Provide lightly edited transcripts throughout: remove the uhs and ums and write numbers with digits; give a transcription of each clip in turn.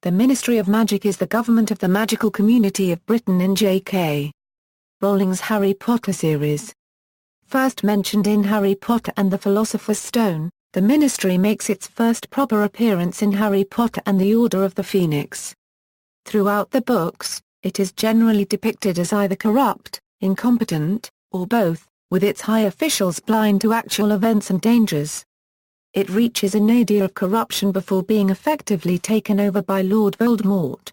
The Ministry of Magic is the government of the magical community of Britain in J.K. Rowling's Harry Potter series. First mentioned in Harry Potter and the Philosopher's Stone, the Ministry makes its first proper appearance in Harry Potter and the Order of the Phoenix. Throughout the books, it is generally depicted as either corrupt, incompetent, or both, with its high officials blind to actual events and dangers. It reaches a nadir of corruption before being effectively taken over by Lord Voldemort.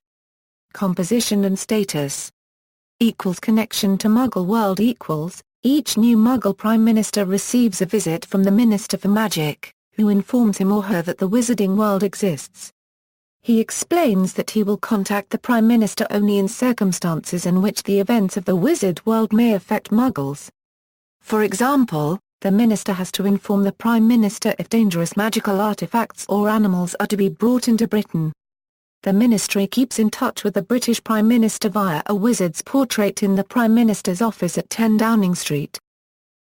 Composition and status. Connection to Muggle world. Each new Muggle Prime Minister receives a visit from the Minister for Magic, who informs him or her that the wizarding world exists. He explains that he will contact the Prime Minister only in circumstances in which the events of the wizard world may affect Muggles. For example, the Minister has to inform the Prime Minister if dangerous magical artifacts or animals are to be brought into Britain. The Ministry keeps in touch with the British Prime Minister via a wizard's portrait in the Prime Minister's office at 10 Downing Street.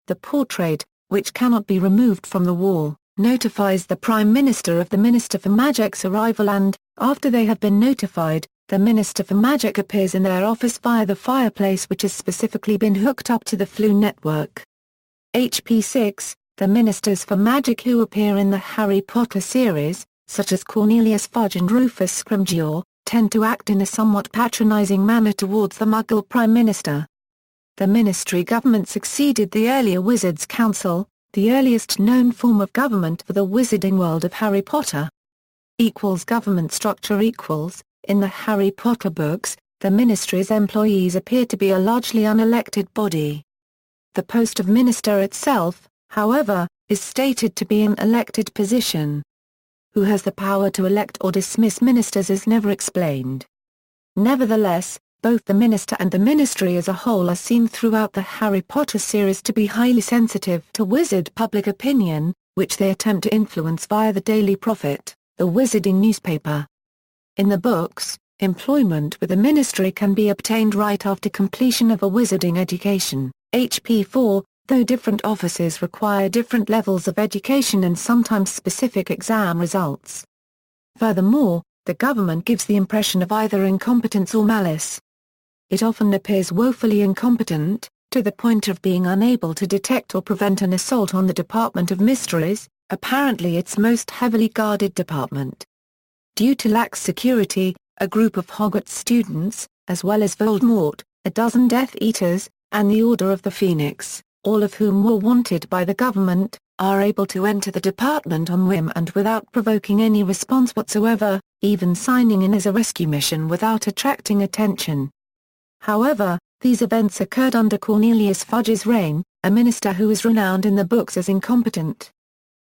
The portrait, which cannot be removed from the wall, notifies the Prime Minister of the Minister for Magic's arrival and, after they have been notified, the Minister for Magic appears in their office via the fireplace which has specifically been hooked up to the Flu network. HP 6, the Ministers for Magic who appear in the Harry Potter series, such as Cornelius Fudge and Rufus Scrimgeour, tend to act in a somewhat patronizing manner towards the Muggle Prime Minister. The Ministry government succeeded the earlier Wizards' Council, the earliest known form of government for the wizarding world of Harry Potter. Government structure. In the Harry Potter books, the Ministry's employees appear to be a largely unelected body. The post of minister itself, however, is stated to be an elected position. Who has the power to elect or dismiss ministers is never explained. Nevertheless, both the minister and the ministry as a whole are seen throughout the Harry Potter series to be highly sensitive to wizard public opinion, which they attempt to influence via the Daily Prophet, the wizarding newspaper. In the books, employment with the ministry can be obtained right after completion of a wizarding education. HP 4, though different offices require different levels of education and sometimes specific exam results. Furthermore, the government gives the impression of either incompetence or malice. It often appears woefully incompetent, to the point of being unable to detect or prevent an assault on the Department of Mysteries, apparently its most heavily guarded department. Due to lax security, a group of Hogwarts students, as well as Voldemort, a dozen Death Eaters, and the Order of the Phoenix, all of whom were wanted by the government, are able to enter the department on whim and without provoking any response whatsoever, even signing in as a rescue mission without attracting attention. However, these events occurred under Cornelius Fudge's reign, a minister who is renowned in the books as incompetent.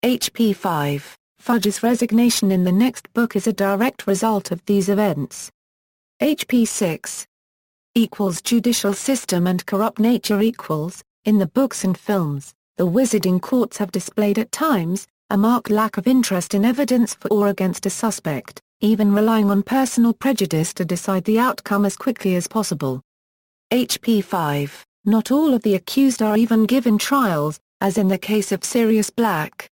HP 5, Fudge's resignation in the next book is a direct result of these events. HP 6 Judicial system and corrupt nature. In the books and films, the wizarding courts have displayed at times a marked lack of interest in evidence for or against a suspect, even relying on personal prejudice to decide the outcome as quickly as possible. HP 5 Not all of the accused are even given trials, as in the case of Sirius Black.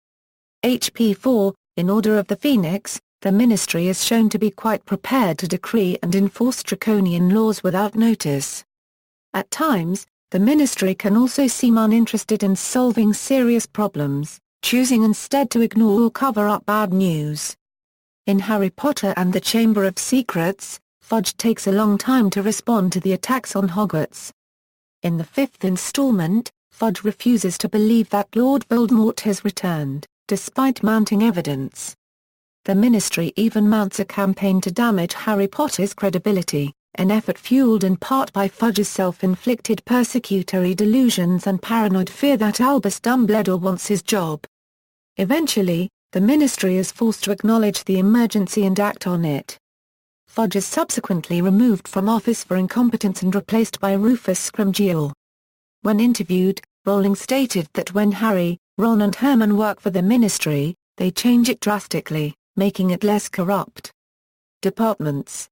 HP 4 In Order of the Phoenix, the Ministry is shown to be quite prepared to decree and enforce draconian laws without notice. At times, the Ministry can also seem uninterested in solving serious problems, choosing instead to ignore or cover up bad news. In Harry Potter and the Chamber of Secrets, Fudge takes a long time to respond to the attacks on Hogwarts. In the fifth installment, Fudge refuses to believe that Lord Voldemort has returned, despite mounting evidence. The Ministry even mounts a campaign to damage Harry Potter's credibility, an effort fueled in part by Fudge's self-inflicted persecutory delusions and paranoid fear that Albus Dumbledore wants his job. Eventually, the Ministry is forced to acknowledge the emergency and act on it. Fudge is subsequently removed from office for incompetence and replaced by Rufus Scrimgeour. When interviewed, Rowling stated that when Harry, Ron and Hermione work for the Ministry, they change it drastically, making it less corrupt. Departments.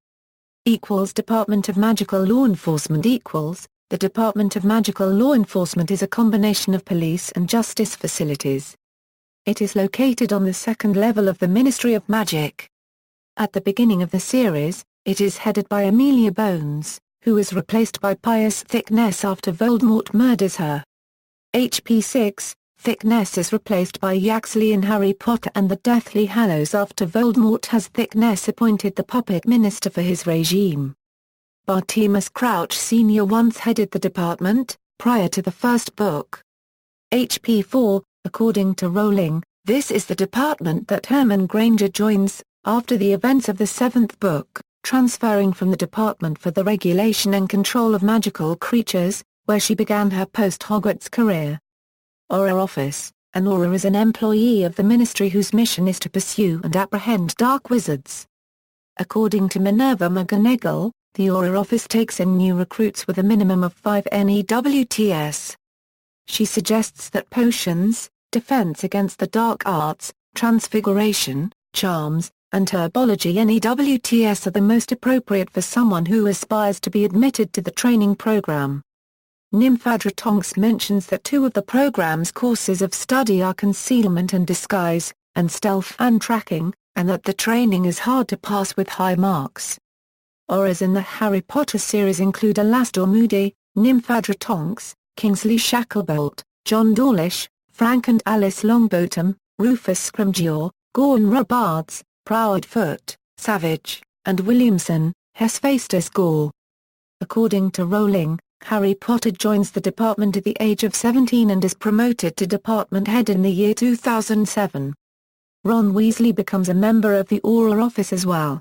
Department of Magical Law Enforcement. The Department of Magical Law Enforcement is a combination of police and justice facilities. It is located on the second level of the Ministry of Magic. At the beginning of the series, it is headed by Amelia Bones, who is replaced by Pious Thickness after Voldemort murders her. HP 6, Thickness is replaced by Yaxley in Harry Potter and the Deathly Hallows after Voldemort has Thickness appointed the puppet minister for his regime. Bartimus Crouch Sr. once headed the department, prior to the first book. HP 4, according to Rowling, this is the department that Hermione Granger joins, after the events of the seventh book, transferring from the Department for the Regulation and Control of Magical Creatures, where she began her post-Hogwarts career. Auror Office. An Auror is an employee of the Ministry whose mission is to pursue and apprehend dark wizards. According to Minerva McGonagall, the Auror Office takes in new recruits with a minimum of 5 NEWTs. She suggests that potions, defense against the dark arts, transfiguration, charms, and herbology NEWTs are the most appropriate for someone who aspires to be admitted to the training program. Nymphadra Tonks mentions that 2 of the program's courses of study are concealment and disguise, and stealth and tracking, and that the training is hard to pass with high marks. Aurors in the Harry Potter series include Alastor Moody, Nymphadra Tonks, Kingsley Shacklebolt, John Dawlish, Frank and Alice Longbottom, Rufus Scrimgeour, Gorn Robards, Proudfoot, Savage, and Williamson, Hephaestus Gore. According to Rowling, Harry Potter joins the department at the age of 17 and is promoted to department head in the year 2007. Ron Weasley becomes a member of the Auror Office as well.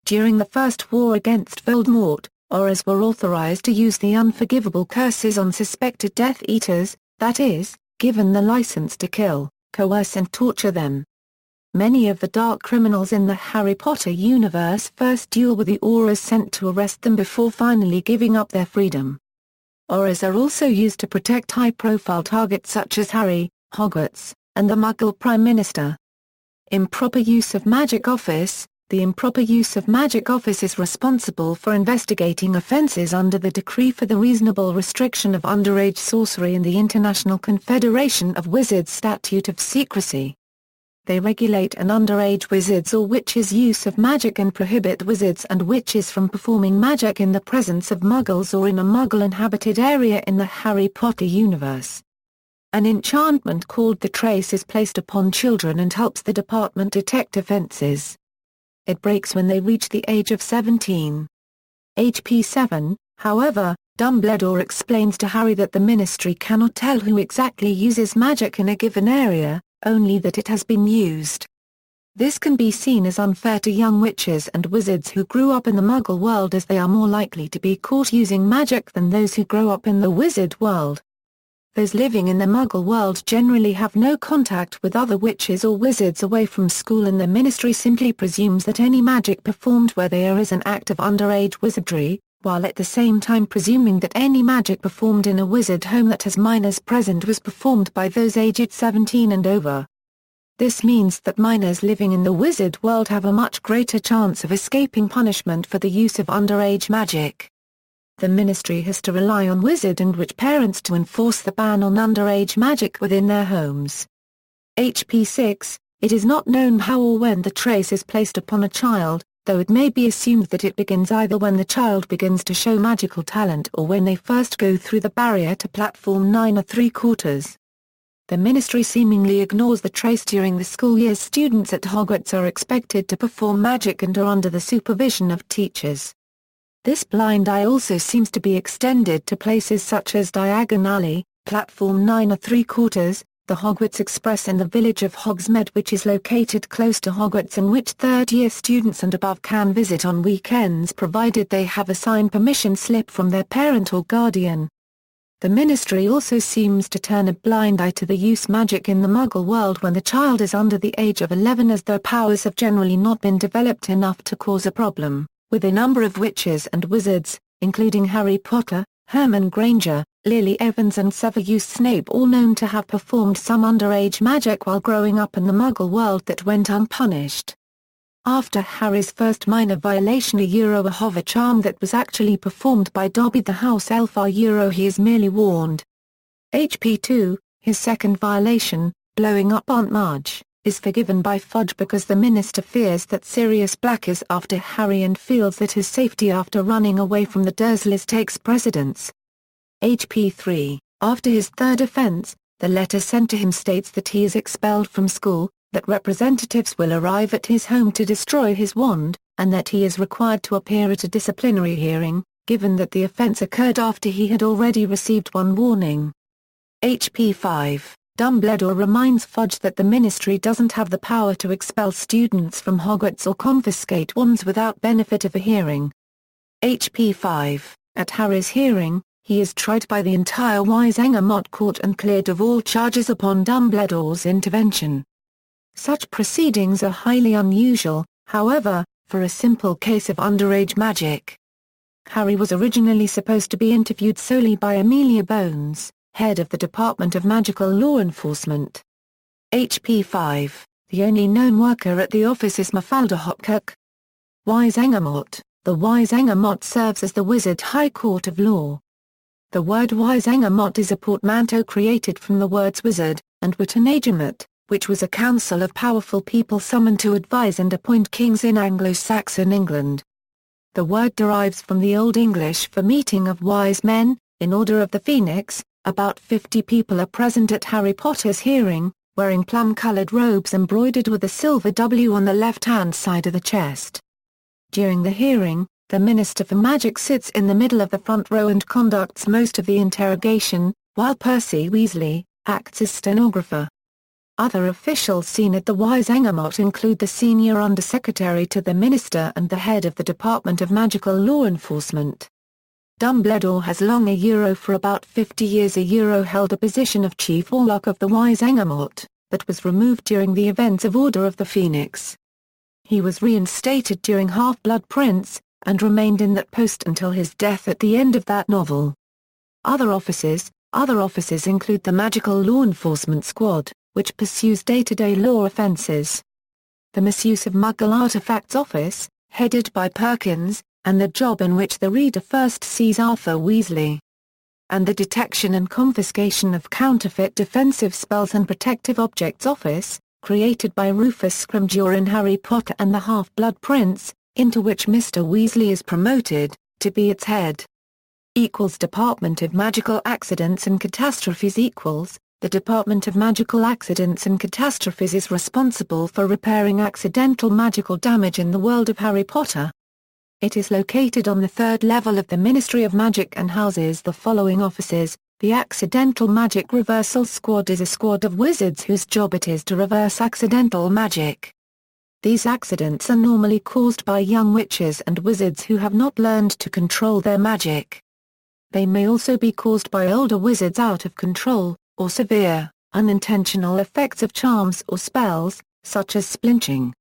During the First War against Voldemort, Aurors were authorized to use the unforgivable curses on suspected Death Eaters, that is, given the license to kill, coerce and torture them. Many of the dark criminals in the Harry Potter universe first duel with the Aurors sent to arrest them before finally giving up their freedom. Aurors are also used to protect high-profile targets such as Harry, Hogwarts, and the Muggle Prime Minister. Improper use of Magic Office. The Improper Use of Magic Office is responsible for investigating offences under the Decree for the Reasonable Restriction of Underage Sorcery and the International Confederation of Wizards Statute of Secrecy. They regulate an underage wizard's or witch's use of magic and prohibit wizards and witches from performing magic in the presence of muggles or in a muggle-inhabited area in the Harry Potter universe. An enchantment called the Trace is placed upon children and helps the department detect offences. It breaks when they reach the age of 17. HP 7, however, Dumbledore explains to Harry that the Ministry cannot tell who exactly uses magic in a given area, only that it has been used. This can be seen as unfair to young witches and wizards who grew up in the Muggle world, as they are more likely to be caught using magic than those who grow up in the wizard world. Those living in the Muggle world generally have no contact with other witches or wizards away from school, and the Ministry simply presumes that any magic performed where they are is an act of underage wizardry, while at the same time presuming that any magic performed in a wizard home that has minors present was performed by those aged 17 and over. This means that minors living in the wizard world have a much greater chance of escaping punishment for the use of underage magic. The Ministry has to rely on wizard and witch parents to enforce the ban on underage magic within their homes. HP 6, it is not known how or when the trace is placed upon a child, though it may be assumed that it begins either when the child begins to show magical talent or when they first go through the barrier to platform 9 3/4. The Ministry seemingly ignores the trace during the school year. Students at Hogwarts are expected to perform magic and are under the supervision of teachers. This blind eye also seems to be extended to places such as Diagon Alley, platform 9 3/4, the Hogwarts Express and the village of Hogsmeade, which is located close to Hogwarts and which third-year students and above can visit on weekends provided they have a signed permission slip from their parent or guardian. The Ministry also seems to turn a blind eye to the use magic in the Muggle world when the child is under the age of 11, as their powers have generally not been developed enough to cause a problem, with a number of witches and wizards, including Harry Potter, Hermione Granger, Lily Evans and Severus Snape, all known to have performed some underage magic while growing up in the Muggle world that went unpunished. After Harry's first minor violation, a hover charm that was actually performed by Dobby the house elf, he is merely warned. HP 2, his second violation, blowing up Aunt Marge, is forgiven by Fudge because the Minister fears that Sirius Black is after Harry and feels that his safety after running away from the Dursleys takes precedence. HP 3. After his third offence, the letter sent to him states that he is expelled from school, that representatives will arrive at his home to destroy his wand, and that he is required to appear at a disciplinary hearing, given that the offence occurred after he had already received one warning. HP 5. Dumbledore reminds Fudge that the Ministry doesn't have the power to expel students from Hogwarts or confiscate wands without benefit of a hearing. HP 5. At Harry's hearing, he is tried by the entire Wisenger-Mott court and cleared of all charges upon Dumbledore's intervention. Such proceedings are highly unusual, however, for a simple case of underage magic. Harry was originally supposed to be interviewed solely by Amelia Bones, head of the Department of Magical Law Enforcement. HP 5. The only known worker at the office is Mafalda Hopkirk. Wisenger-Mott. The Wisenger-Mott serves as the Wizard High Court of Law. The word Wisenger-Mott is a portmanteau created from the words wizard, and Witenagemot, which was a council of powerful people summoned to advise and appoint kings in Anglo-Saxon England. The word derives from the Old English for meeting of wise men. In Order of the Phoenix, about 50 people are present at Harry Potter's hearing, wearing plum-colored robes embroidered with a silver W on the left-hand side of the chest. During the hearing, the Minister for Magic sits in the middle of the front row and conducts most of the interrogation, while Percy Weasley acts as stenographer. Other officials seen at the Wisenger-Mott include the Senior Undersecretary to the Minister and the head of the Department of Magical Law Enforcement. Dumbledore has long for about 50 years held a position of Chief Warlock of the Wisenger-Mott, but was removed during the events of Order of the Phoenix. He was reinstated during Half-Blood Prince, and remained in that post until his death at the end of that novel. Other offices include the Magical Law Enforcement Squad, which pursues day-to-day law offences. The Misuse of Muggle Artifacts Office, headed by Perkins, and the job in which the reader first sees Arthur Weasley. And the Detection and Confiscation of Counterfeit Defensive Spells and Protective Objects Office, created by Rufus Scrimgeour in Harry Potter and the Half-Blood Prince, into which Mr. Weasley is promoted, to be its head. Department of Magical Accidents and Catastrophes The Department of Magical Accidents and Catastrophes is responsible for repairing accidental magical damage in the world of Harry Potter. It is located on the third level of the Ministry of Magic and houses the following offices. The Accidental Magic Reversal Squad is a squad of wizards whose job it is to reverse accidental magic. These accidents are normally caused by young witches and wizards who have not learned to control their magic. They may also be caused by older wizards out of control, or severe, unintentional effects of charms or spells, such as splinching.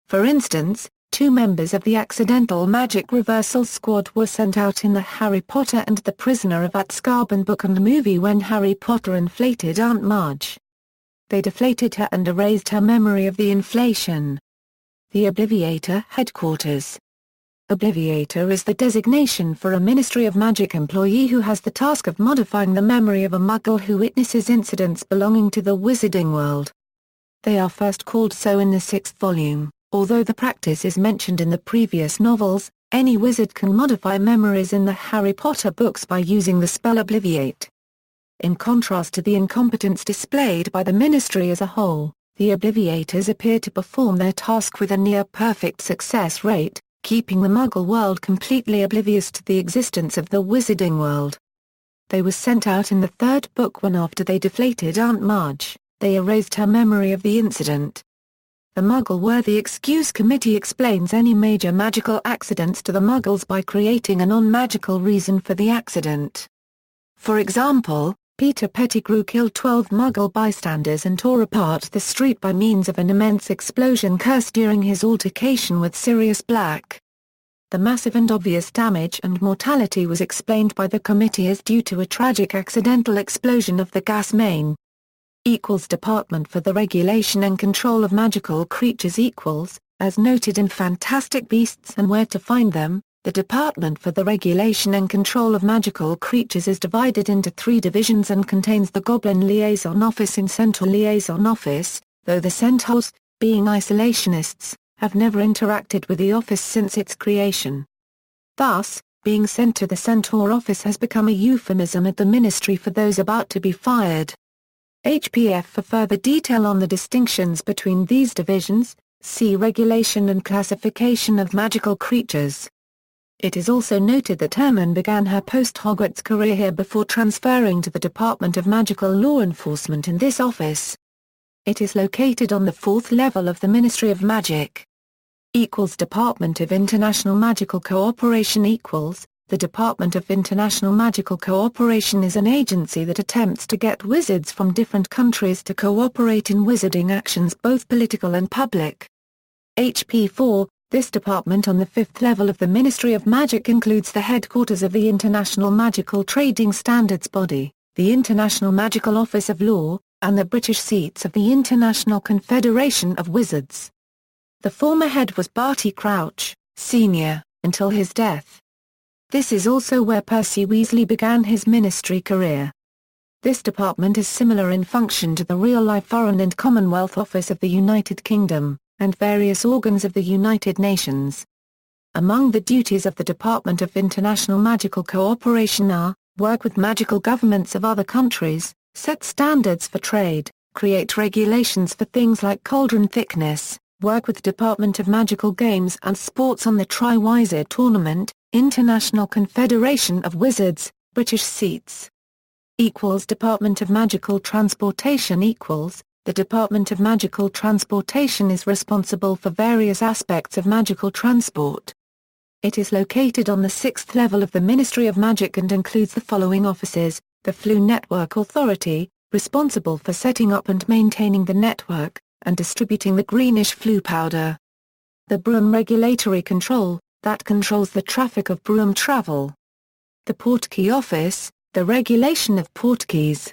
For instance, 2 members of the Accidental Magic Reversal Squad were sent out in the Harry Potter and the Prisoner of Azkaban book and movie when Harry Potter inflated Aunt Marge. They deflated her and erased her memory of the inflation. The Obliviator Headquarters. Obliviator is the designation for a Ministry of Magic employee who has the task of modifying the memory of a Muggle who witnesses incidents belonging to the Wizarding World. They are first called so in the 6th volume. Although the practice is mentioned in the previous novels, any wizard can modify memories in the Harry Potter books by using the spell Obliviate. In contrast to the incompetence displayed by the Ministry as a whole, the Obliviators appear to perform their task with a near-perfect success rate, keeping the Muggle world completely oblivious to the existence of the Wizarding World. They were sent out in the 3rd book when after they deflated Aunt Marge, they erased her memory of the incident. The Muggle-Worthy Excuse Committee explains any major magical accidents to the Muggles by creating a non-magical reason for the accident. For example, Peter Pettigrew killed 12 Muggle bystanders and tore apart the street by means of an immense explosion curse during his altercation with Sirius Black. The massive and obvious damage and mortality was explained by the committee as due to a tragic accidental explosion of the gas main. Department for the Regulation and Control of Magical Creatures as noted in Fantastic Beasts and Where to Find Them, the Department for the Regulation and Control of Magical Creatures is divided into 3 divisions and contains the Goblin Liaison Office and Central Liaison Office, though the Centaurs, being isolationists, have never interacted with the office since its creation. Thus, being sent to the Centaur office has become a euphemism at the ministry for those about to be fired. HPF. For further detail on the distinctions between these divisions, see Regulation and Classification of Magical Creatures. It is also noted that Herman began her post-Hogwarts career here before transferring to the Department of Magical Law Enforcement in this office. It is located on the 4th level of the Ministry of Magic. Department of International Magical Cooperation. The Department of International Magical Cooperation is an agency that attempts to get wizards from different countries to cooperate in wizarding actions, both political and public. HP4. This department on the 5th level of the Ministry of Magic includes the headquarters of the International Magical Trading Standards Body, the International Magical Office of Law, and the British seats of the International Confederation of Wizards. The former head was Barty Crouch, Sr., until his death. This is also where Percy Weasley began his ministry career. This department is similar in function to the real-life Foreign and Commonwealth Office of the United Kingdom, and various organs of the United Nations. Among the duties of the Department of International Magical Cooperation are, work with magical governments of other countries, set standards for trade, create regulations for things like cauldron thickness, work with Department of Magical Games and Sports on the Triwizard Tournament, International Confederation of Wizards, British seats. Department of Magical Transportation. The Department of Magical Transportation is responsible for various aspects of magical transport. It is located on the 6th level of the Ministry of Magic and includes the following offices: the Flu Network Authority, responsible for setting up and maintaining the network, and distributing the greenish flu powder. The Broom Regulatory Control, that controls the traffic of broom travel. The Portkey Office, the regulation of portkeys.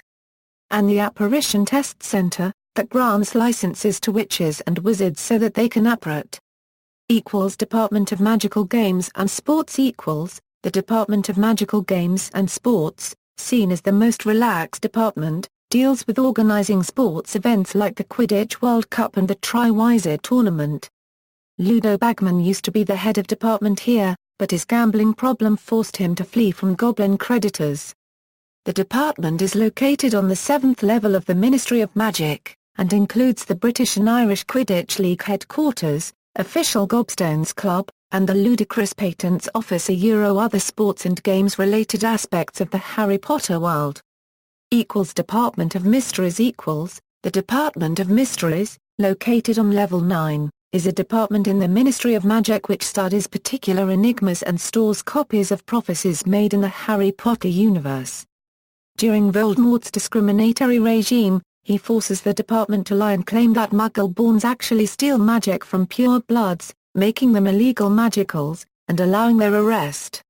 And the Apparition Test Center, that grants licenses to witches and wizards so that they can apparit. Department of Magical Games and Sports. The Department of Magical Games and Sports, seen as the most relaxed department, deals with organizing sports events like the Quidditch World Cup and the Triwizard Tournament. Ludo Bagman used to be the head of department here, but his gambling problem forced him to flee from goblin creditors. The department is located on the 7th level of the Ministry of Magic, and includes the British and Irish Quidditch League headquarters, official Gobstones Club, and the Ludicrous Patents Office. Other sports and games-related aspects of the Harry Potter world. Department of Mysteries. The Department of Mysteries, located on level 9, is a department in the Ministry of Magic which studies particular enigmas and stores copies of prophecies made in the Harry Potter universe. During Voldemort's discriminatory regime, he forces the department to lie and claim that Muggle-borns actually steal magic from pure bloods, making them illegal magicals, and allowing their arrest.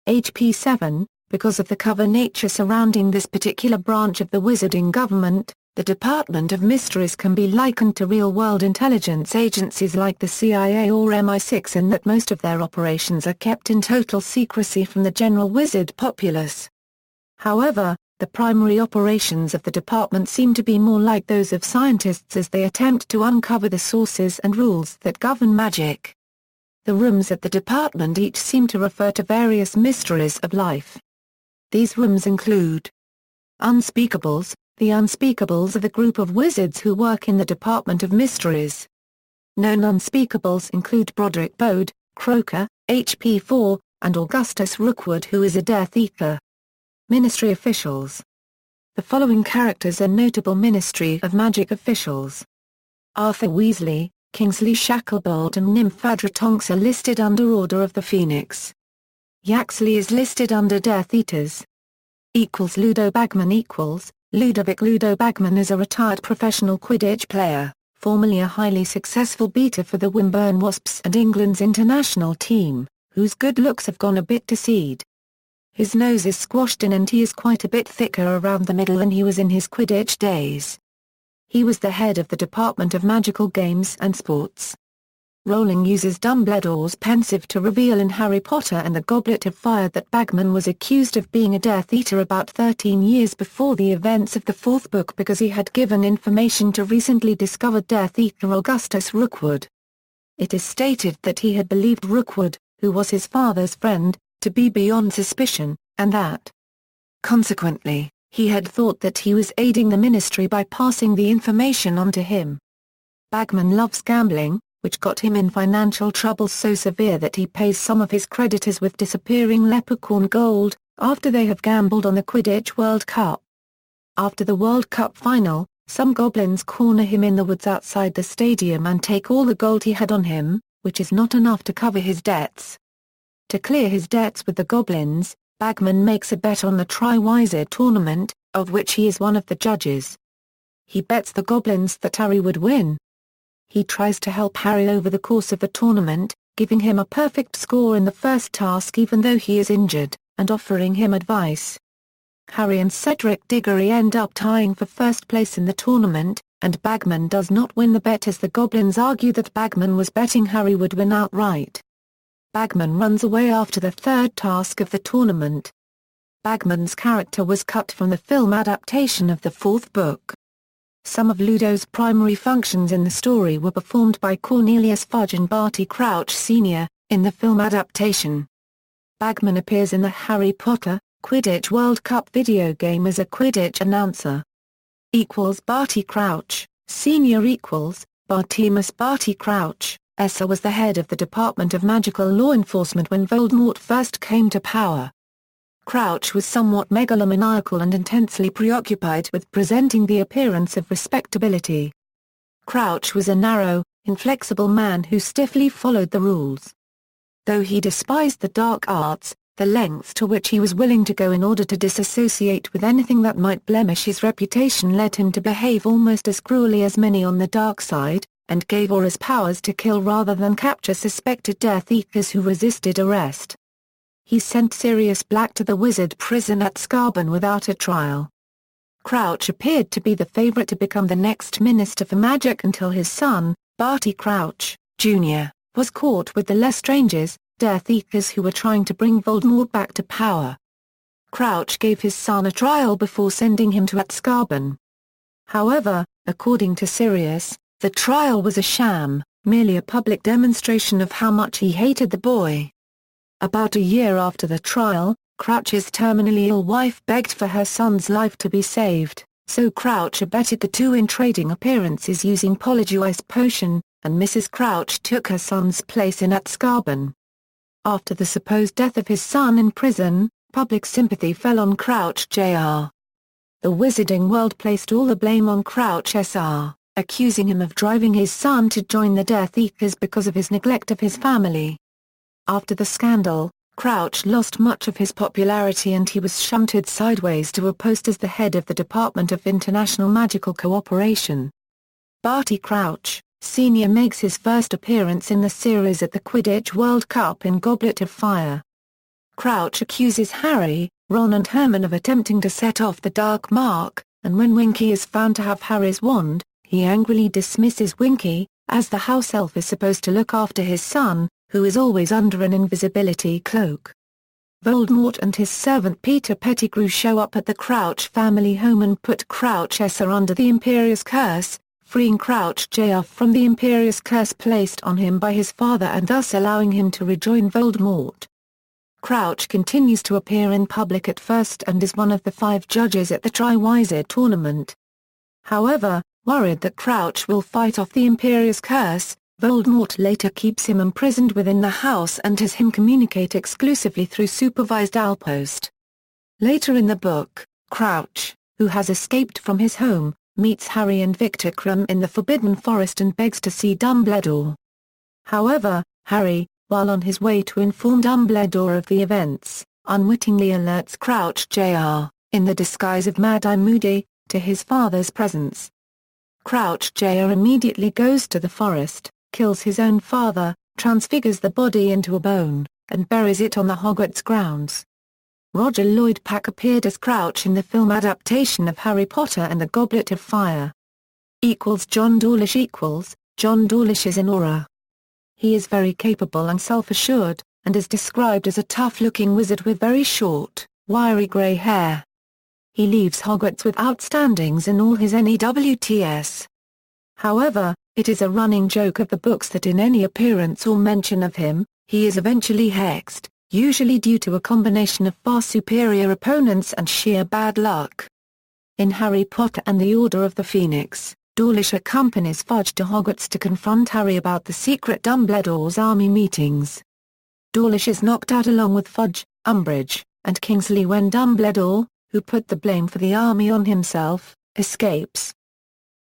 HP 7. Because of the cover nature surrounding this particular branch of the wizarding government, the Department of Mysteries can be likened to real-world intelligence agencies like the CIA or MI6 in that most of their operations are kept in total secrecy from the general wizard populace. However, the primary operations of the department seem to be more like those of scientists as they attempt to uncover the sources and rules that govern magic. The rooms at the department each seem to refer to various mysteries of life. These rooms include Unspeakables. The Unspeakables are the group of wizards who work in the Department of Mysteries. Known Unspeakables include Broderick Bode, Croaker, HP4, and Augustus Rookwood, who is a Death Eater. Ministry Officials. The following characters are notable Ministry of Magic officials. Arthur Weasley, Kingsley Shacklebolt and Nymphadra Tonks are listed under Order of the Phoenix. Yaxley is listed under Death Eaters. Ludo Bagman. Ludovic Ludo Bagman is a retired professional Quidditch player, formerly a highly successful beater for the Wimborne Wasps and England's international team, whose good looks have gone a bit to seed. His nose is squashed in and he is quite a bit thicker around the middle than he was in his Quidditch days. He was the head of the Department of Magical Games and Sports. Rowling uses Dumbledore's pensive to reveal in Harry Potter and the Goblet of Fire that Bagman was accused of being a Death Eater about 13 years before the events of the fourth book because he had given information to recently discovered Death Eater Augustus Rookwood. It is stated that he had believed Rookwood, who was his father's friend, to be beyond suspicion, and that, consequently, he had thought that he was aiding the Ministry by passing the information on to him. Bagman loves gambling, which got him in financial trouble so severe that he pays some of his creditors with disappearing leprechaun gold, after they have gambled on the Quidditch World Cup. After the World Cup final, some goblins corner him in the woods outside the stadium and take all the gold he had on him, which is not enough to cover his debts. To clear his debts with the goblins, Bagman makes a bet on the Triwizard Tournament, of which he is one of the judges. He bets the goblins that Harry would win. He tries to help Harry over the course of the tournament, giving him a perfect score in the first task even though he is injured, and offering him advice. Harry and Cedric Diggory end up tying for first place in the tournament, and Bagman does not win the bet as the goblins argue that Bagman was betting Harry would win outright. Bagman runs away after the third task of the tournament. Bagman's character was cut from the film adaptation of the fourth book. Some of Ludo's primary functions in the story were performed by Cornelius Fudge and Barty Crouch Sr., in the film adaptation. Bagman appears in the Harry Potter, Quidditch World Cup video game as a Quidditch announcer. Barty Crouch, Sr. Bartimus Barty Crouch, Esser was the head of the Department of Magical Law Enforcement when Voldemort first came to power. Crouch was somewhat megalomaniacal and intensely preoccupied with presenting the appearance of respectability. Crouch was a narrow, inflexible man who stiffly followed the rules. Though he despised the dark arts, the lengths to which he was willing to go in order to disassociate with anything that might blemish his reputation led him to behave almost as cruelly as many on the dark side, and gave Aurors powers to kill rather than capture suspected Death Eaters who resisted arrest. He sent Sirius Black to the wizard prison at Azkaban without a trial. Crouch appeared to be the favorite to become the next Minister for Magic until his son, Barty Crouch, Jr., was caught with the Lestranges, Death Eaters who were trying to bring Voldemort back to power. Crouch gave his son a trial before sending him to Azkaban. However, according to Sirius, the trial was a sham, merely a public demonstration of how much he hated the boy. About a year after the trial, Crouch's terminally ill wife begged for her son's life to be saved, so Crouch abetted the two in trading appearances using Polyjuice Potion, and Mrs. Crouch took her son's place in Azkaban. After the supposed death of his son in prison, public sympathy fell on Crouch Jr. The Wizarding world placed all the blame on Crouch Sr., accusing him of driving his son to join the Death Eaters because of his neglect of his family. After the scandal, Crouch lost much of his popularity and he was shunted sideways to a post as the head of the Department of International Magical Cooperation. Barty Crouch, Sr. makes his first appearance in the series at the Quidditch World Cup in Goblet of Fire. Crouch accuses Harry, Ron and Hermione of attempting to set off the Dark Mark, and when Winky is found to have Harry's wand, he angrily dismisses Winky, as the house elf is supposed to look after his son, who is always under an invisibility cloak. Voldemort and his servant Peter Pettigrew show up at the Crouch family home and put Crouch Sr. under the Imperious Curse, freeing Crouch Jr. from the Imperious Curse placed on him by his father and thus allowing him to rejoin Voldemort. Crouch continues to appear in public at first and is one of the 5 judges at the Triwizard Tournament. However, worried that Crouch will fight off the Imperious Curse, Voldemort later keeps him imprisoned within the house and has him communicate exclusively through supervised outpost. Later in the book, Crouch, who has escaped from his home, meets Harry and Victor Krum in the Forbidden Forest and begs to see Dumbledore. However, Harry, while on his way to inform Dumbledore of the events, unwittingly alerts Crouch Jr., in the disguise of Mad-Eye Moody, to his father's presence. Crouch Jr. immediately goes to the forest, kills his own father, transfigures the body into a bone, and buries it on the Hogwarts grounds. Roger Lloyd Pack appeared as Crouch in the film adaptation of Harry Potter and the Goblet of Fire. John Dawlish John Dawlish is an Auror. He is very capable and self-assured, and is described as a tough-looking wizard with very short, wiry grey hair. He leaves Hogwarts with outstandings in all his NEWTs. However, it is a running joke of the books that in any appearance or mention of him, he is eventually hexed, usually due to a combination of far superior opponents and sheer bad luck. In Harry Potter and the Order of the Phoenix, Dawlish accompanies Fudge to Hogwarts to confront Harry about the secret Dumbledore's army meetings. Dawlish is knocked out along with Fudge, Umbridge, and Kingsley when Dumbledore, who put the blame for the army on himself, escapes.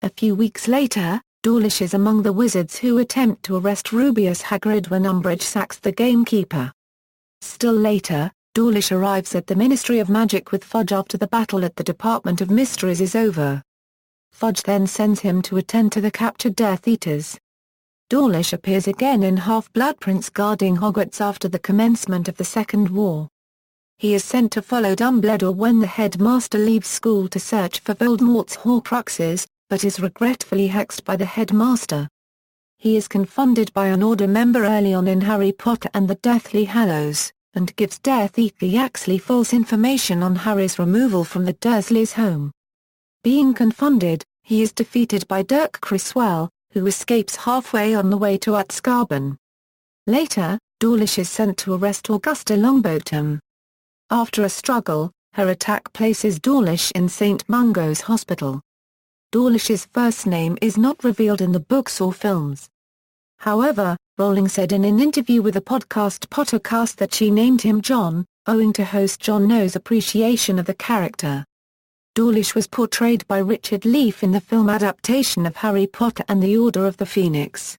A few weeks later, Dawlish is among the wizards who attempt to arrest Rubeus Hagrid when Umbridge sacks the gamekeeper. Still later, Dawlish arrives at the Ministry of Magic with Fudge after the battle at the Department of Mysteries is over. Fudge then sends him to attend to the captured Death Eaters. Dawlish appears again in Half-Blood Prince guarding Hogwarts after the commencement of the Second War. He is sent to follow Dumbledore when the headmaster leaves school to search for Voldemort's Horcruxes, but is regretfully hexed by the headmaster. He is confronted by an Order member early on in Harry Potter and the Deathly Hallows, and gives Death Eater Yaxley false information on Harry's removal from the Dursleys' home. Being confounded, he is defeated by Dirk Criswell, who escapes halfway on the way to Azkaban. Later, Dawlish is sent to arrest Augusta Longbottom. After a struggle, her attack places Dawlish in St. Mungo's Hospital. Dawlish's first name is not revealed in the books or films. However, Rowling said in an interview with the podcast Pottercast that she named him John, owing to host Jon Snow's appreciation of the character. Dawlish was portrayed by Richard Leaf in the film adaptation of Harry Potter and the Order of the Phoenix.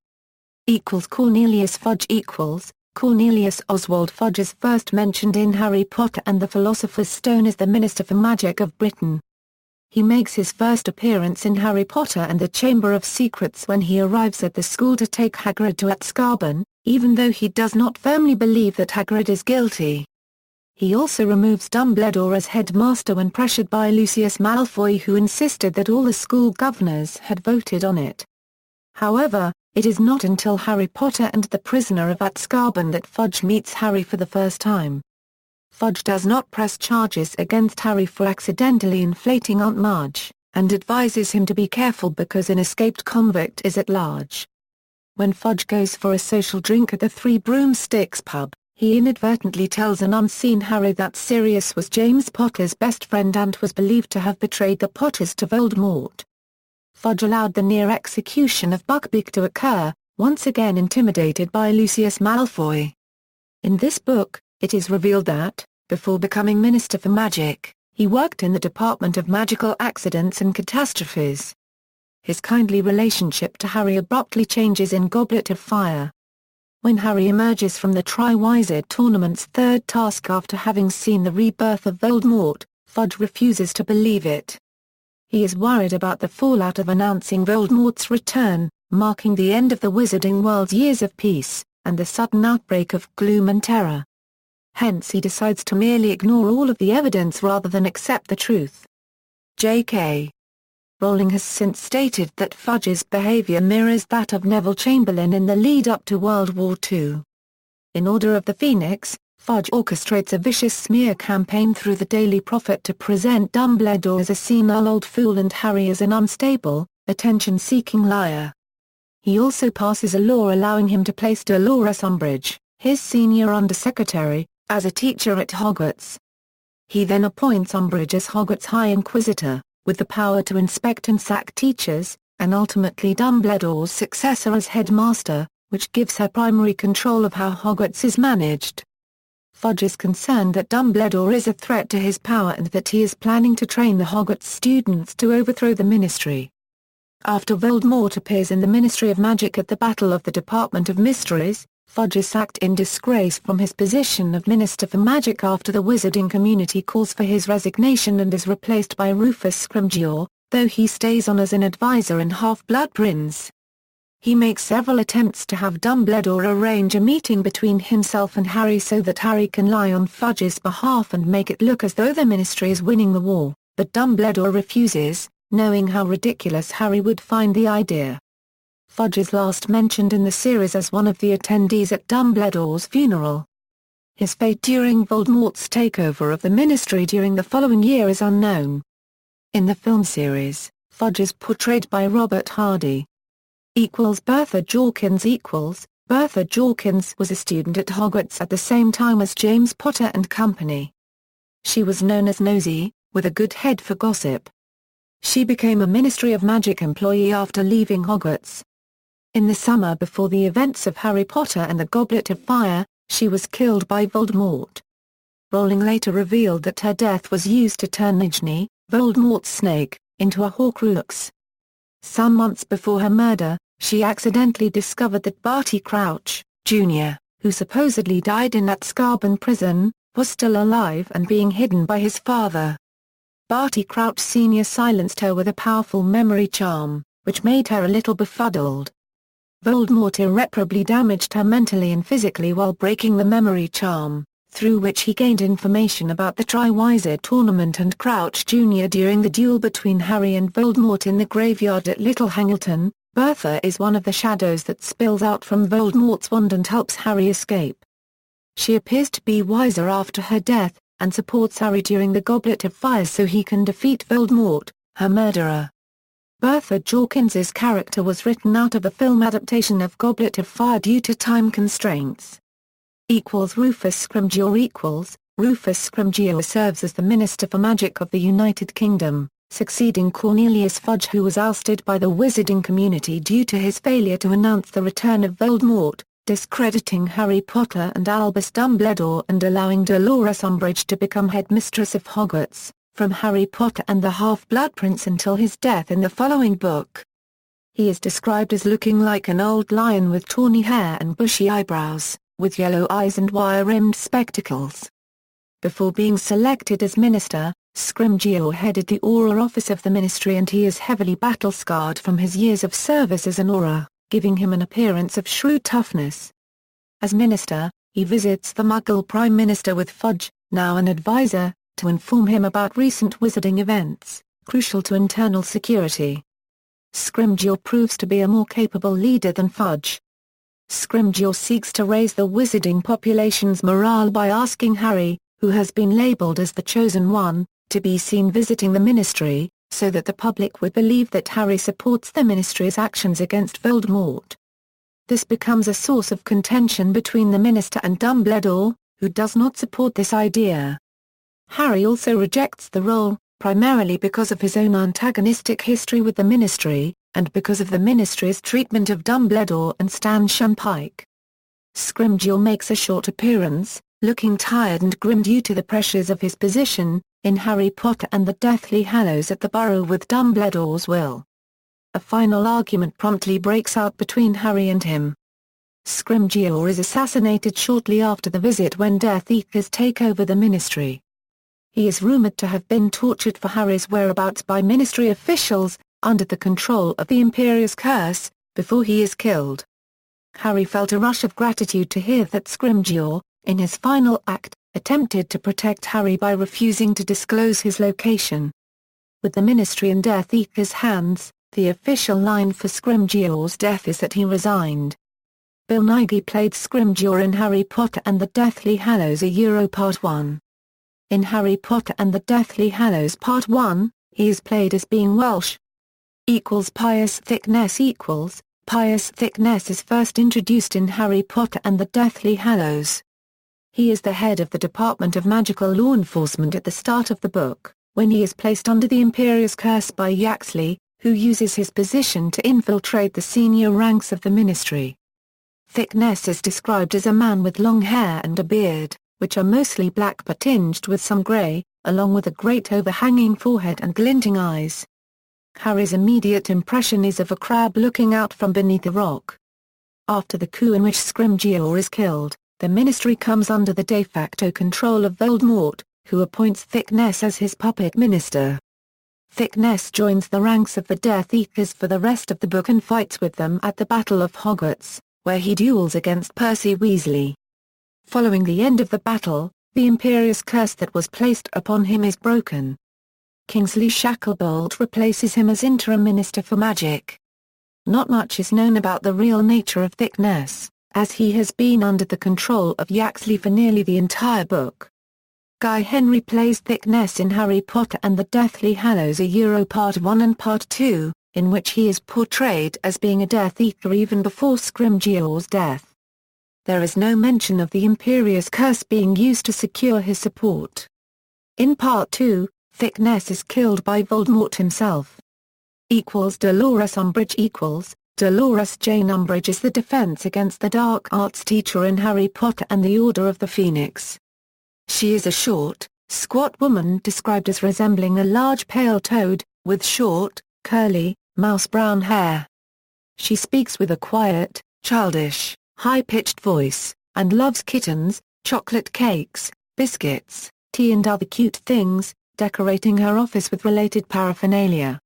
Cornelius Fudge Cornelius Oswald Fudge is first mentioned in Harry Potter and the Philosopher's Stone as the Minister for Magic of Britain. He makes his first appearance in Harry Potter and the Chamber of Secrets when he arrives at the school to take Hagrid to Azkaban, even though he does not firmly believe that Hagrid is guilty. He also removes Dumbledore as headmaster when pressured by Lucius Malfoy, who insisted that all the school governors had voted on it. However, it is not until Harry Potter and the Prisoner of Azkaban that Fudge meets Harry for the first time. Fudge does not press charges against Harry for accidentally inflating Aunt Marge, and advises him to be careful because an escaped convict is at large. When Fudge goes for a social drink at the Three Broomsticks pub, he inadvertently tells an unseen Harry that Sirius was James Potter's best friend and was believed to have betrayed the Potters to Voldemort. Fudge allowed the near execution of Buckbeak to occur, once again intimidated by Lucius Malfoy. In this book, it is revealed that, before becoming Minister for Magic, he worked in the Department of Magical Accidents and Catastrophes. His kindly relationship to Harry abruptly changes in Goblet of Fire. When Harry emerges from the Triwizard Tournament's third task after having seen the rebirth of Voldemort, Fudge refuses to believe it. He is worried about the fallout of announcing Voldemort's return, marking the end of the Wizarding World's years of peace, and the sudden outbreak of gloom and terror. Hence he decides to merely ignore all of the evidence rather than accept the truth. J.K. Rowling has since stated that Fudge's behavior mirrors that of Neville Chamberlain in the lead-up to World War II. In Order of the Phoenix, Fudge orchestrates a vicious smear campaign through the Daily Prophet to present Dumbledore as a senile old fool and Harry as an unstable, attention-seeking liar. He also passes a law allowing him to place Dolores Umbridge, his senior undersecretary, as a teacher at Hogwarts. He then appoints Umbridge as Hogwarts High Inquisitor, with the power to inspect and sack teachers, and ultimately Dumbledore's successor as headmaster, which gives her primary control of how Hogwarts is managed. Fudge is concerned that Dumbledore is a threat to his power and that he is planning to train the Hogwarts students to overthrow the Ministry. After Voldemort appears in the Ministry of Magic at the Battle of the Department of Mysteries, Fudge is sacked in disgrace from his position of Minister for Magic after the wizarding community calls for his resignation and is replaced by Rufus Scrimgeour, though he stays on as an advisor in Half-Blood Prince. He makes several attempts to have Dumbledore arrange a meeting between himself and Harry so that Harry can lie on Fudge's behalf and make it look as though the Ministry is winning the war, but Dumbledore refuses, knowing how ridiculous Harry would find the idea. Fudge is last mentioned in the series as one of the attendees at Dumbledore's funeral. His fate during Voldemort's takeover of the Ministry during the following year is unknown. In the film series, Fudge is portrayed by Robert Hardy. Bertha Jorkins Bertha Jorkins was a student at Hogwarts at the same time as James Potter and company. She was known as Nosy, with a good head for gossip. She became a Ministry of Magic employee after leaving Hogwarts. In the summer before the events of Harry Potter and the Goblet of Fire, she was killed by Voldemort. Rowling later revealed that her death was used to turn Nightshade, Voldemort's snake, into a Horcrux. Some months before her murder, she accidentally discovered that Barty Crouch, Jr., who supposedly died in Azkaban prison, was still alive and being hidden by his father. Barty Crouch Sr. silenced her with a powerful memory charm, which made her a little befuddled. Voldemort irreparably damaged her mentally and physically while breaking the memory charm, through which he gained information about the Triwizard Tournament and Crouch Jr. during the duel between Harry and Voldemort in the graveyard at Little Hangleton. Bertha is one of the shadows that spills out from Voldemort's wand and helps Harry escape. She appears to be wiser after her death, and supports Harry during the Goblet of Fire so he can defeat Voldemort, her murderer. Bertha Jorkins's character was written out of a film adaptation of Goblet of Fire due to time constraints. Rufus Scrimgeour Rufus Scrimgeour serves as the Minister for Magic of the United Kingdom, succeeding Cornelius Fudge, who was ousted by the wizarding community due to his failure to announce the return of Voldemort, discrediting Harry Potter and Albus Dumbledore and allowing Dolores Umbridge to become headmistress of Hogwarts, from Harry Potter and the Half-Blood Prince until his death in the following book. He is described as looking like an old lion with tawny hair and bushy eyebrows, with yellow eyes and wire-rimmed spectacles. Before being selected as minister, Scrimgeour headed the Auror office of the ministry, and he is heavily battle-scarred from his years of service as an Auror, giving him an appearance of shrewd toughness. As minister, he visits the Muggle Prime Minister with Fudge, now an advisor, to inform him about recent wizarding events, crucial to internal security. Scrimgeour proves to be a more capable leader than Fudge. Scrimgeour seeks to raise the wizarding population's morale by asking Harry, who has been labeled as the Chosen One, to be seen visiting the ministry, so that the public would believe that Harry supports the ministry's actions against Voldemort. This becomes a source of contention between the minister and Dumbledore, who does not support this idea. Harry also rejects the role, primarily because of his own antagonistic history with the ministry, and because of the ministry's treatment of Dumbledore and Stanchion Pike. Scrimgeour makes a short appearance, looking tired and grim due to the pressures of his position, in Harry Potter and the Deathly Hallows at the Burrow with Dumbledore's will. A final argument promptly breaks out between Harry and him. Scrimgeour is assassinated shortly after the visit when Death Eaters take over the ministry. He is rumored to have been tortured for Harry's whereabouts by ministry officials, under the control of the Imperious Curse, before he is killed. Harry felt a rush of gratitude to hear that Scrimgeour, in his final act, attempted to protect Harry by refusing to disclose his location. With the ministry in Death Eater's hands, the official line for Scrimgeour's death is that he resigned. Bill Nighy played Scrimgeour in Harry Potter and the Deathly Hallows Part 1. In Harry Potter and the Deathly Hallows Part 1, he is played as being Welsh. Pious Thickness Pious Thickness is first introduced in Harry Potter and the Deathly Hallows. He is the head of the Department of Magical Law Enforcement at the start of the book, when he is placed under the Imperious Curse by Yaxley, who uses his position to infiltrate the senior ranks of the ministry. Thickness is described as a man with long hair and a beard, which are mostly black but tinged with some grey, along with a great overhanging forehead and glinting eyes. Harry's immediate impression is of a crab looking out from beneath a rock. After the coup in which Scrimgeour is killed, the ministry comes under the de facto control of Voldemort, who appoints Thickness as his puppet minister. Thickness joins the ranks of the Death Eaters for the rest of the book and fights with them at the Battle of Hogwarts, where he duels against Percy Weasley. Following the end of the battle, the Imperious Curse that was placed upon him is broken. Kingsley Shacklebolt replaces him as interim Minister for Magic. Not much is known about the real nature of Thickness, as he has been under the control of Yaxley for nearly the entire book. Guy Henry plays Thickness in Harry Potter and the Deathly Hallows Part 1 and Part 2, in which he is portrayed as being a Death Eater even before Scrimgeour's death. There is no mention of the Imperious Curse being used to secure his support. In Part 2, Thickness is killed by Voldemort himself. Dolores Umbridge Dolores Jane Umbridge is the defense against the dark arts teacher in Harry Potter and the Order of the Phoenix. She is a short, squat woman described as resembling a large pale toad, with short, curly, mouse-brown hair. She speaks with a quiet, childish, high-pitched voice, and loves kittens, chocolate cakes, biscuits, tea and other cute things, decorating her office with related paraphernalia.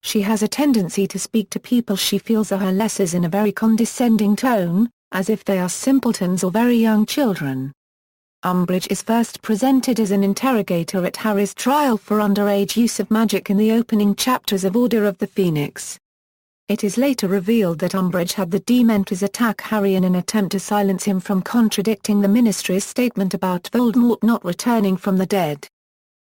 She has a tendency to speak to people she feels are her lessers in a very condescending tone, as if they are simpletons or very young children. Umbridge is first presented as an interrogator at Harry's trial for underage use of magic in the opening chapters of Order of the Phoenix. It is later revealed that Umbridge had the Dementors attack Harry in an attempt to silence him from contradicting the Ministry's statement about Voldemort not returning from the dead.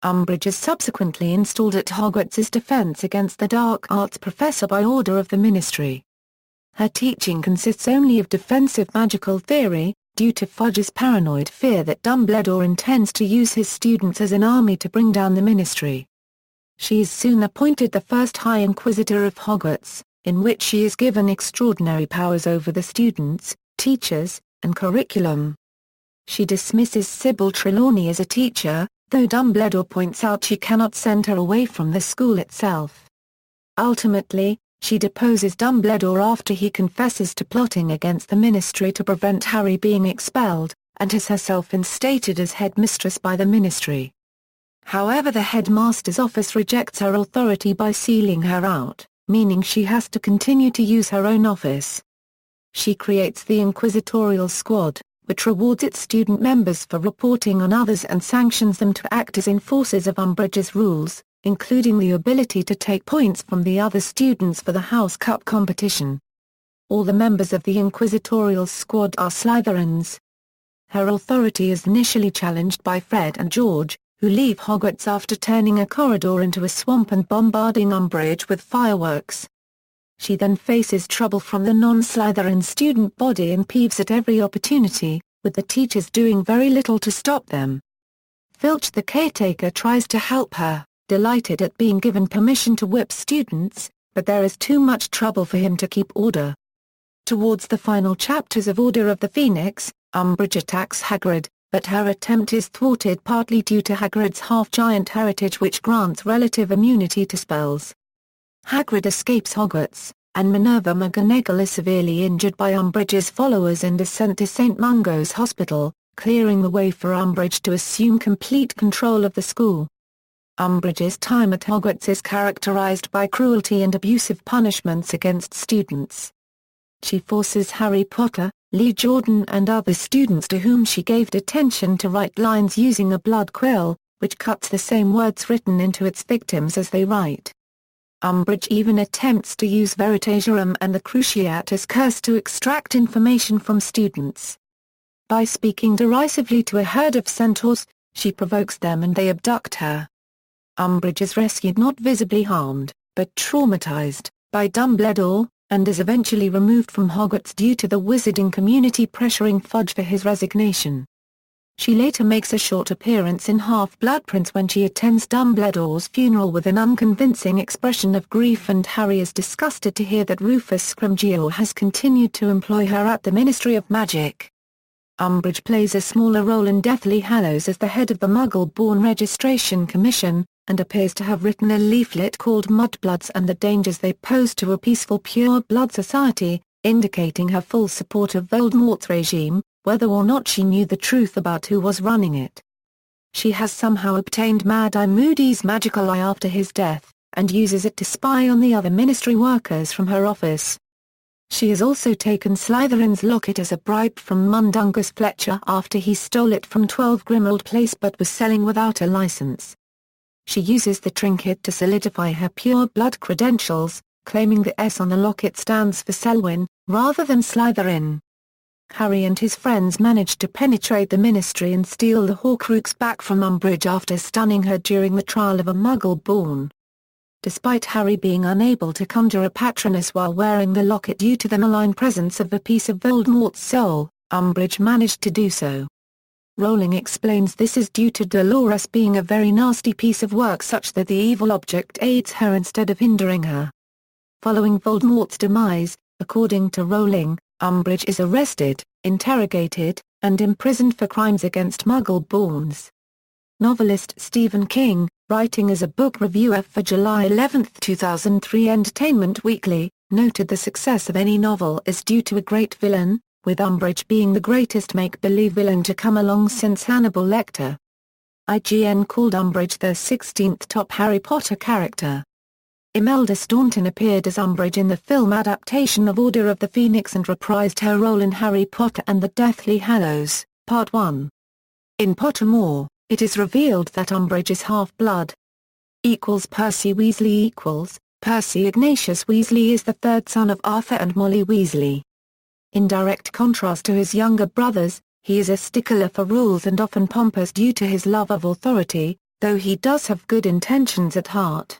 Umbridge is subsequently installed at Hogwarts as defense against the dark arts professor by order of the Ministry. Her teaching consists only of defensive magical theory, due to Fudge's paranoid fear that Dumbledore intends to use his students as an army to bring down the Ministry. She is soon appointed the first High Inquisitor of Hogwarts, in which she is given extraordinary powers over the students, teachers, and curriculum. She dismisses Sybil Trelawney as a teacher, though Dumbledore points out she cannot send her away from the school itself. Ultimately, she deposes Dumbledore after he confesses to plotting against the Ministry to prevent Harry being expelled, and has herself instated as headmistress by the Ministry. However, the headmaster's office rejects her authority by sealing her out, meaning she has to continue to use her own office. She creates the Inquisitorial Squad, which rewards its student members for reporting on others and sanctions them to act as enforcers of Umbridge's rules, including the ability to take points from the other students for the House Cup competition. All the members of the Inquisitorial Squad are Slytherins. Her authority is initially challenged by Fred and George, who leave Hogwarts after turning a corridor into a swamp and bombarding Umbridge with fireworks. She then faces trouble from the non-Slytherin student body and Peeves at every opportunity, with the teachers doing very little to stop them. Filch the caretaker tries to help her, delighted at being given permission to whip students, but there is too much trouble for him to keep order. Towards the final chapters of Order of the Phoenix, Umbridge attacks Hagrid, but her attempt is thwarted partly due to Hagrid's half-giant heritage which grants relative immunity to spells. Hagrid escapes Hogwarts, and Minerva McGonagall is severely injured by Umbridge's followers and is sent to St. Mungo's Hospital, clearing the way for Umbridge to assume complete control of the school. Umbridge's time at Hogwarts is characterized by cruelty and abusive punishments against students. She forces Harry Potter, Lee Jordan and other students to whom she gave detention to write lines using a blood quill, which cuts the same words written into its victims as they write. Umbridge even attempts to use Veritasium and the Cruciatus Curse to extract information from students. By speaking derisively to a herd of centaurs, she provokes them and they abduct her. Umbridge is rescued, not visibly harmed, but traumatized, by Dumbledore, and is eventually removed from Hogwarts due to the wizarding community pressuring Fudge for his resignation. She later makes a short appearance in Half-Blood Prince when she attends Dumbledore's funeral with an unconvincing expression of grief, and Harry is disgusted to hear that Rufus Scrimgeour has continued to employ her at the Ministry of Magic. Umbridge plays a smaller role in Deathly Hallows as the head of the Muggle-born Registration Commission, and appears to have written a leaflet called Mudbloods and the Dangers They Pose to a Peaceful Pure Blood Society, indicating her full support of Voldemort's regime, whether or not she knew the truth about who was running it. She has somehow obtained Mad Eye Moody's magical eye after his death, and uses it to spy on the other Ministry workers from her office. She has also taken Slytherin's locket as a bribe from Mundungus Fletcher after he stole it from 12 Grimmauld Place but was selling without a license. She uses the trinket to solidify her pure blood credentials, claiming the S on the locket stands for Selwyn, rather than Slytherin. Harry and his friends manage to penetrate the Ministry and steal the Horcrux back from Umbridge after stunning her during the trial of a Muggle born. Despite Harry being unable to conjure a Patronus while wearing the locket due to the malign presence of a piece of Voldemort's soul, Umbridge managed to do so. Rowling explains this is due to Dolores being a very nasty piece of work such that the evil object aids her instead of hindering her. Following Voldemort's demise, according to Rowling, Umbridge is arrested, interrogated, and imprisoned for crimes against Muggle-borns. Novelist Stephen King, writing as a book reviewer for July 11, 2003 Entertainment Weekly, noted the success of any novel is due to a great villain, with Umbridge being the greatest make-believe villain to come along since Hannibal Lecter. IGN called Umbridge the 16th top Harry Potter character. Imelda Staunton appeared as Umbridge in the film adaptation of Order of the Phoenix and reprised her role in Harry Potter and the Deathly Hallows, Part 1. In Pottermore, it is revealed that Umbridge is half-blood. Percy Weasley Percy Ignatius Weasley is the third son of Arthur and Molly Weasley. In direct contrast to his younger brothers, he is a stickler for rules and often pompous due to his love of authority, though he does have good intentions at heart.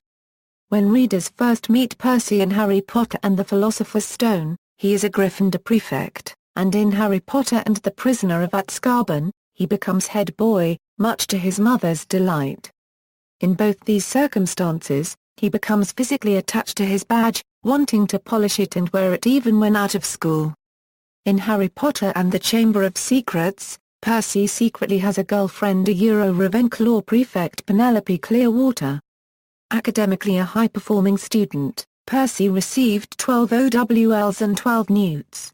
When readers first meet Percy in Harry Potter and the Philosopher's Stone, he is a Gryffindor prefect, and in Harry Potter and the Prisoner of Azkaban, he becomes head boy, much to his mother's delight. In both these circumstances, he becomes physically attached to his badge, wanting to polish it and wear it even when out of school. In Harry Potter and the Chamber of Secrets, Percy secretly has a girlfriend, a Ravenclaw prefect Penelope Clearwater. Academically a high-performing student, Percy received 12 OWLs and 12 Newts.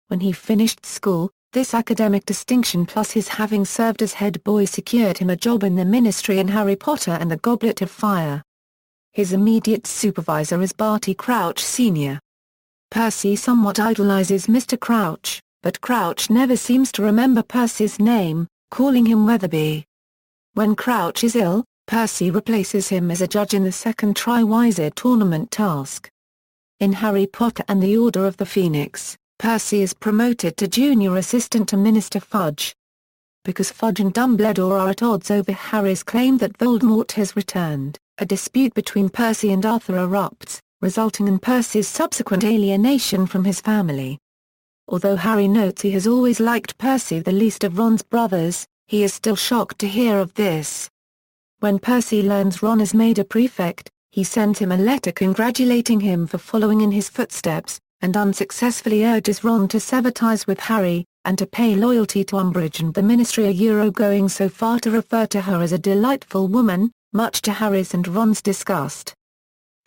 When he finished school, this academic distinction plus his having served as head boy secured him a job in the Ministry in Harry Potter and the Goblet of Fire. His immediate supervisor is Barty Crouch Sr. Percy somewhat idolizes Mr. Crouch, but Crouch never seems to remember Percy's name, calling him Weatherby. When Crouch is ill, Percy replaces him as a judge in the second Triwizard Tournament task. In Harry Potter and the Order of the Phoenix, Percy is promoted to junior assistant to Minister Fudge. Because Fudge and Dumbledore are at odds over Harry's claim that Voldemort has returned, a dispute between Percy and Arthur erupts, resulting in Percy's subsequent alienation from his family. Although Harry notes he has always liked Percy the least of Ron's brothers, he is still shocked to hear of this. When Percy learns Ron is made a prefect, he sends him a letter congratulating him for following in his footsteps, and unsuccessfully urges Ron to sever ties with Harry, and to pay loyalty to Umbridge and the Ministry, going so far to refer to her as a delightful woman, much to Harry's and Ron's disgust.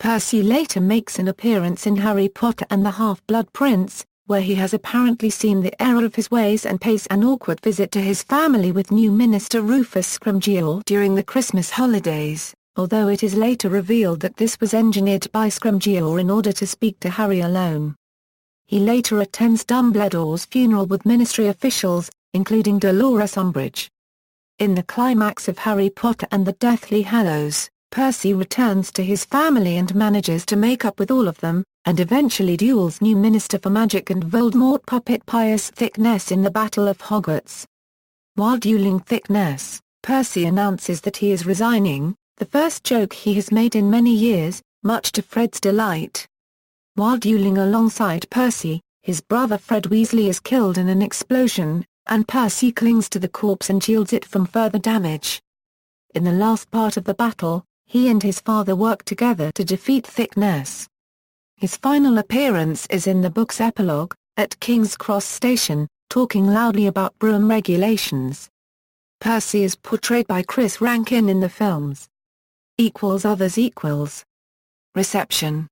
Percy later makes an appearance in Harry Potter and the Half-Blood Prince, where he has apparently seen the error of his ways and pays an awkward visit to his family with new Minister Rufus Scrimgeour during the Christmas holidays, although it is later revealed that this was engineered by Scrimgeour in order to speak to Harry alone. He later attends Dumbledore's funeral with Ministry officials, including Dolores Umbridge. In the climax of Harry Potter and the Deathly Hallows, Percy returns to his family and manages to make up with all of them, and eventually duels new Minister for Magic and Voldemort puppet Pius Thickness in the Battle of Hogwarts. While dueling Thickness, Percy announces that he is resigning, the first joke he has made in many years, much to Fred's delight. While dueling alongside Percy, his brother Fred Weasley is killed in an explosion, and Percy clings to the corpse and shields it from further damage. In the last part of the battle, he and his father work together to defeat Thickness. His final appearance is in the book's epilogue, at King's Cross Station, talking loudly about broom regulations. Percy is portrayed by Chris Rankin in the films. == Reception.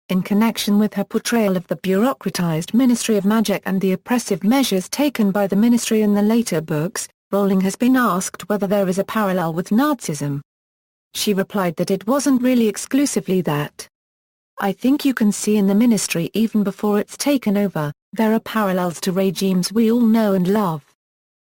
In connection with her portrayal of the bureaucratized Ministry of Magic and the oppressive measures taken by the Ministry in the later books, Rowling has been asked whether there is a parallel with Nazism. She replied that it wasn't really exclusively that. I think you can see in the Ministry even before it's taken over, there are parallels to regimes we all know and love.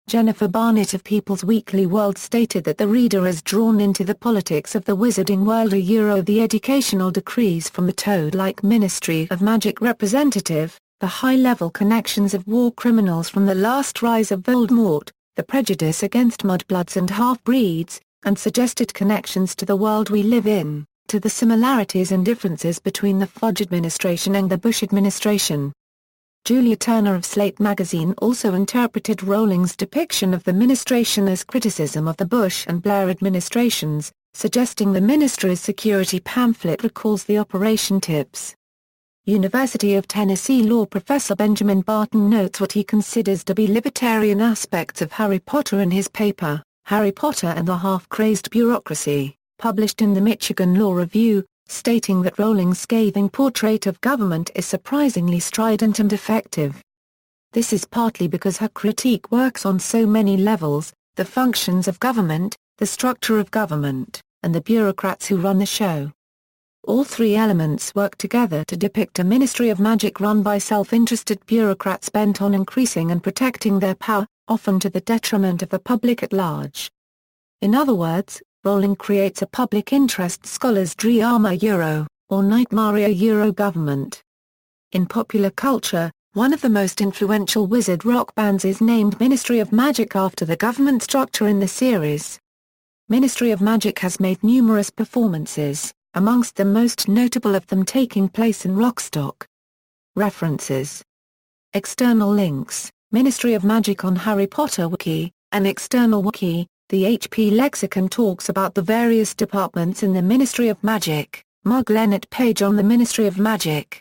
Jennifer Barnett of People's Weekly World stated that the reader is drawn into the politics of the wizarding world. The educational decrees from the Toad-like Ministry of Magic representative, the high-level connections of war criminals from the last rise of Voldemort, the prejudice against mudbloods and half-breeds, and suggested connections to the world we live in, to the similarities and differences between the Fudge administration and the Bush administration. Julia Turner of Slate magazine also interpreted Rowling's depiction of the ministration as criticism of the Bush and Blair administrations, suggesting the ministry's security pamphlet recalls the Operation Tips. University of Tennessee law professor Benjamin Barton notes what he considers to be libertarian aspects of Harry Potter in his paper, Harry Potter and the Half-Crazed Bureaucracy, published in the Michigan Law Review, stating that Rowling's scathing portrait of government is surprisingly strident and effective. This is partly because her critique works on so many levels: the functions of government, the structure of government, and the bureaucrats who run the show. All three elements work together to depict a ministry of magic run by self-interested bureaucrats bent on increasing and protecting their power, often to the detriment of the public at large. In other words, Rowling creates a public interest scholar's drama or nightmare government. In popular culture, one of the most influential wizard rock bands is named Ministry of Magic after the government structure in the series. Ministry of Magic has made numerous performances, amongst the most notable of them taking place in Rockstock. References. External links: Ministry of Magic on Harry Potter Wiki, an external wiki. The HP Lexicon talks about the various departments in the Ministry of Magic. Mug Leonard page on the Ministry of Magic.